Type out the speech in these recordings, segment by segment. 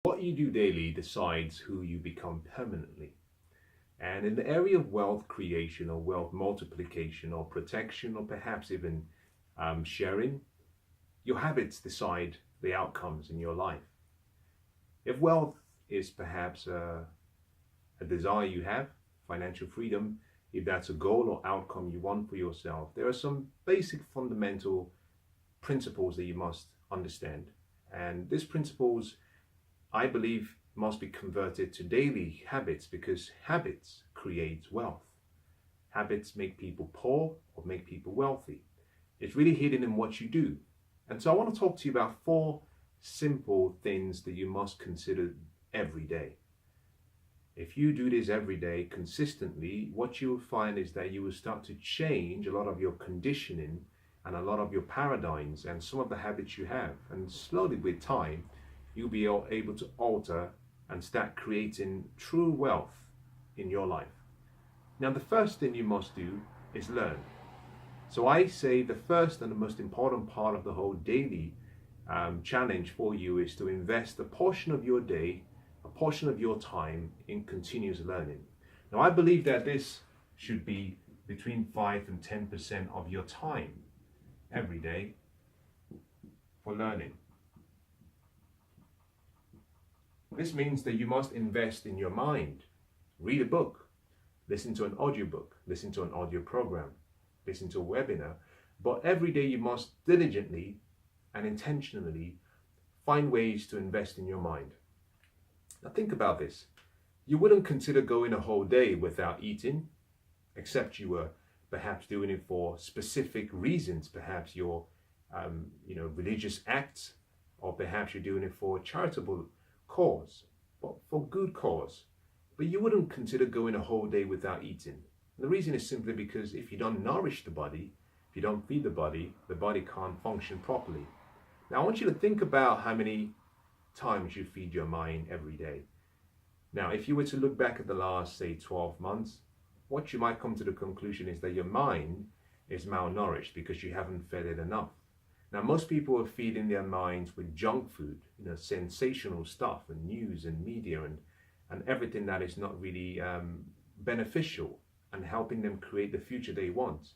What you do daily decides who you become permanently. And in the area of wealth creation or wealth multiplication or protection or perhaps even sharing, your habits decide the outcomes in your life. If wealth is perhaps a desire you have, financial freedom, if that's a goal or outcome you want for yourself, there are some basic fundamental principles that you must understand. And these principles, I believe, must be converted to daily habits because habits create wealth. Habits make people poor or make people wealthy. It's really hidden in what you do. And so I want to talk to you about 4 simple things that you must consider every day. If you do this every day consistently, what you will find is that you will start to change a lot of your conditioning and a lot of your paradigms and some of the habits you have. And slowly with time, you'll be able to alter and start creating true wealth in your life. Now, the first thing you must do is learn. So I say the first and the most important part of the whole daily challenge for you is to invest a portion of your day, a portion of your time in continuous learning. Now, I believe that this should be between 5 and 10% of your time every day for learning. This means that you must invest in your mind. Read a book, listen to an audiobook, listen to an audio program, listen to a webinar. But every day you must diligently and intentionally find ways to invest in your mind. Now think about this. You wouldn't consider going a whole day without eating, except you were perhaps doing it for specific reasons, perhaps your religious acts, or perhaps you're doing it for a charitable cause, but for good cause. But you wouldn't consider going a whole day without eating. And the reason is simply because if you don't nourish the body, if you don't feed the body can't function properly. Now I want you to think about how many times you feed your mind every day. Now, if you were to look back at the last, say, 12 months, what you might come to the conclusion is that your mind is malnourished because you haven't fed it enough. Now, most people are feeding their minds with junk food, sensational stuff and news and media and everything that is not really beneficial and helping them create the future they want.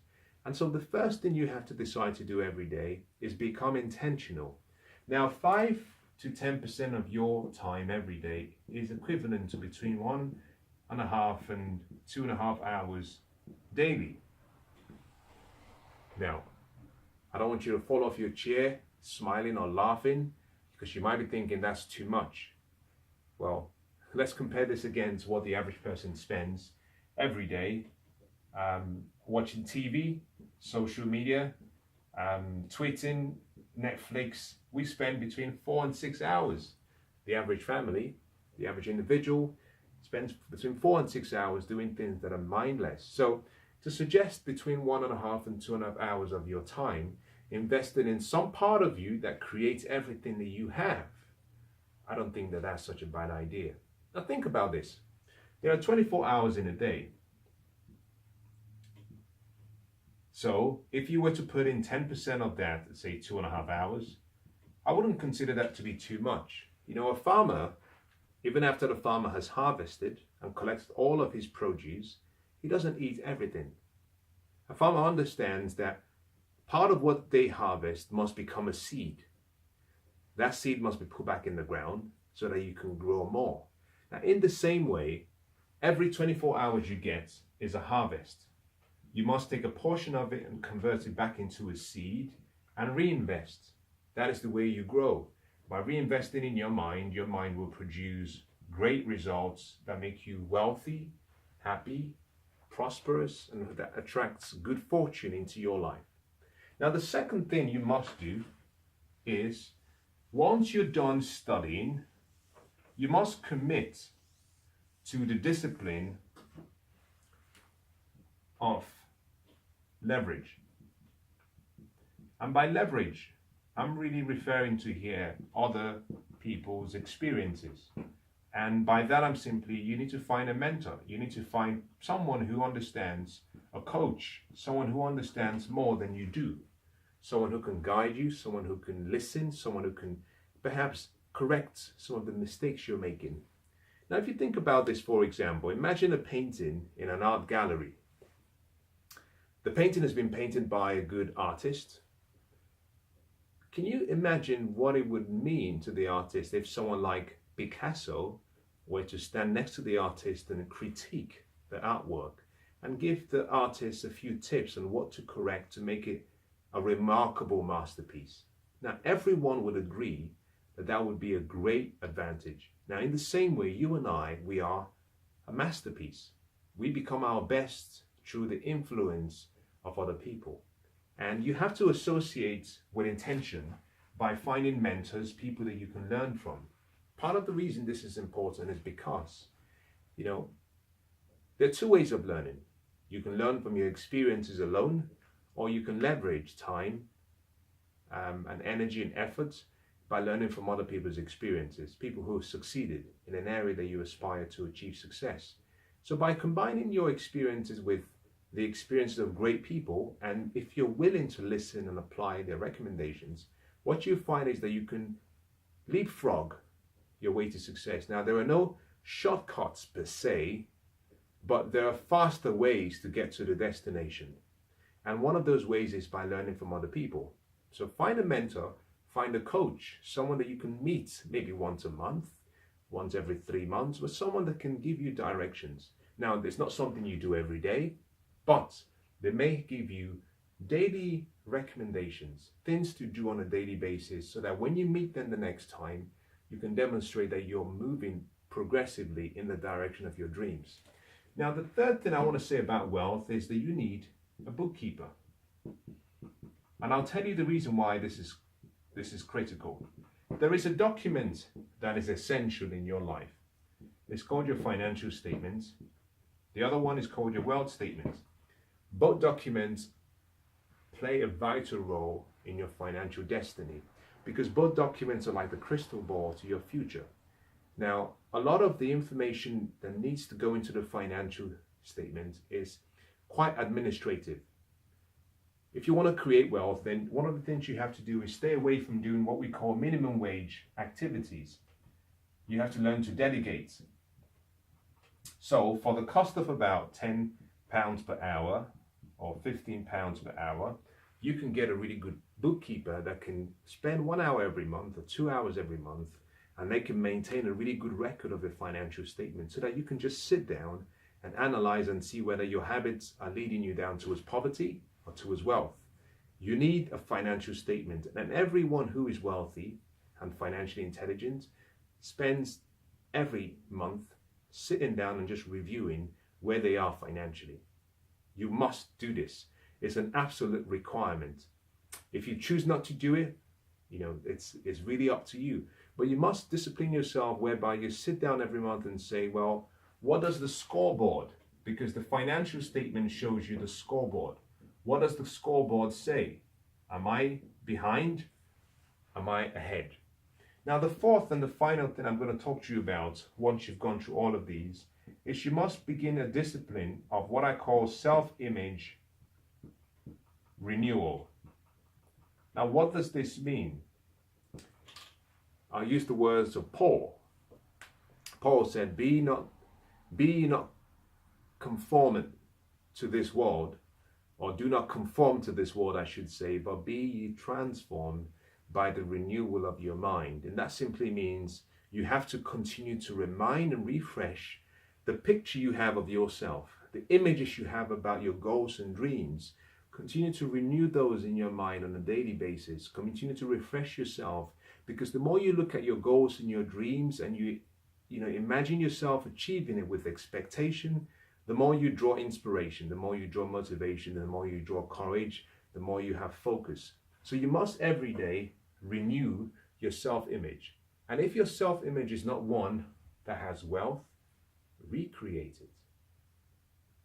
And so the first thing you have to decide to do every day is become intentional. Now, 5 to 10% of your time every day is equivalent to between 1.5 and 2.5 hours daily. Now, I don't want you to fall off your chair smiling or laughing because you might be thinking that's too much. Well, let's compare this again to what the average person spends every day watching TV, social media, tweeting, Netflix. We spend between 4 and 6 hours. The average family, the average individual spends between 4 and 6 hours doing things that are mindless. So to suggest between 1.5 and 2.5 hours of your time invested in some part of you that creates everything that you have, I don't think that that's such a bad idea. Now think about this. There are 24 hours in a day. So if you were to put in 10% of that, say 2.5 hours, I wouldn't consider that to be too much. A farmer, even after the farmer has harvested and collects all of his produce, he doesn't eat everything. A farmer understands that part of what they harvest must become a seed. That seed must be put back in the ground so that you can grow more. Now, in the same way, every 24 hours you get is a harvest. You must take a portion of it and convert it back into a seed and reinvest. That is the way you grow. By reinvesting in your mind will produce great results that make you wealthy, happy, prosperous, and that attracts good fortune into your life. Now, the second thing you must do is, once you're done studying, you must commit to the discipline of leverage. And by leverage, I'm really referring to here other people's experiences. And by that, I'm simply, you need to find a mentor. You need to find someone who understands, a coach, someone who understands more than you do. Someone who can guide you, someone who can listen, someone who can perhaps correct some of the mistakes you're making. Now, if you think about this, for example, imagine a painting in an art gallery. The painting has been painted by a good artist. Can you imagine what it would mean to the artist if someone like Picasso were to stand next to the artist and critique the artwork and give the artist a few tips on what to correct to make it a remarkable masterpiece? Now, everyone would agree that that would be a great advantage. Now, in the same way, you and I, we are a masterpiece. We become our best through the influence of other people. And you have to associate with intention by finding mentors, people that you can learn from. Part of the reason this is important is because, there are two ways of learning. You can learn from your experiences alone, or you can leverage time and energy and effort by learning from other people's experiences, people who have succeeded in an area that you aspire to achieve success. So by combining your experiences with the experiences of great people, and if you're willing to listen and apply their recommendations, what you find is that you can leapfrog your way to success. Now, there are no shortcuts per se, but there are faster ways to get to the destination. And one of those ways is by learning from other people. So find a mentor, find a coach, someone that you can meet maybe once a month, once every 3 months, or someone that can give you directions. Now, it's not something you do every day, but they may give you daily recommendations, things to do on a daily basis, so that when you meet them the next time, you can demonstrate that you're moving progressively in the direction of your dreams. Now, the third thing I want to say about wealth is that you need a bookkeeper. And I'll tell you the reason why this is critical. There is a document that is essential in your life. It's called your financial statements. The other one is called your wealth statements. Both documents play a vital role in your financial destiny because both documents are like the crystal ball to your future. Now, a lot of the information that needs to go into the financial statement is quite administrative. If you want to create wealth, then one of the things you have to do is stay away from doing what we call minimum wage activities. You have to learn to delegate. So for the cost of about £10 per hour or £15 per hour, you can get a really good bookkeeper that can spend 1 hour every month or 2 hours every month, and they can maintain a really good record of your financial statement so that you can just sit down and analyze and see whether your habits are leading you down towards poverty or towards wealth. You need a financial statement, and everyone who is wealthy and financially intelligent spends every month sitting down and just reviewing where they are financially. You must do this. It's an absolute requirement. If you choose not to do it, it's really up to you. But you must discipline yourself whereby you sit down every month and say, well, what does the scoreboard? Because the financial statement shows you the scoreboard. What does the scoreboard say? Am I behind? Am I ahead? Now, the fourth and the final thing I'm going to talk to you about once you've gone through all of these is you must begin a discipline of what I call self-image renewal. Now, what does this mean? I'll use the words of Paul. Paul said, be not conformed to this world, or do not conform to this world, I should say, but be ye transformed by the renewal of your mind. And that simply means you have to continue to remind and refresh the picture you have of yourself, the images you have about your goals and dreams. Continue to renew those in your mind on a daily basis. Continue to refresh yourself, because the more you look at your goals and your dreams and you imagine yourself achieving it with expectation, the more you draw inspiration, the more you draw motivation, the more you draw courage, the more you have focus. So you must every day renew your self-image. And if your self-image is not one that has wealth, recreate it.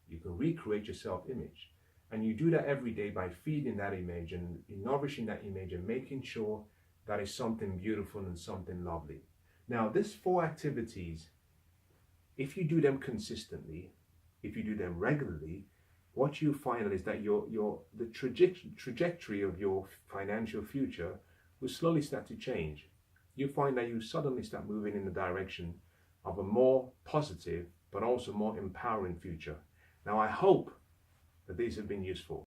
You can recreate your self-image. And you do that every day by feeding that image and nourishing that image and making sure that is something beautiful and something lovely. Now, these 4 activities, if you do them consistently, if you do them regularly, what you find is that the trajectory of your financial future will slowly start to change. you find that you suddenly start moving in the direction of a more positive but also more empowering future. Now, I hope that these have been useful.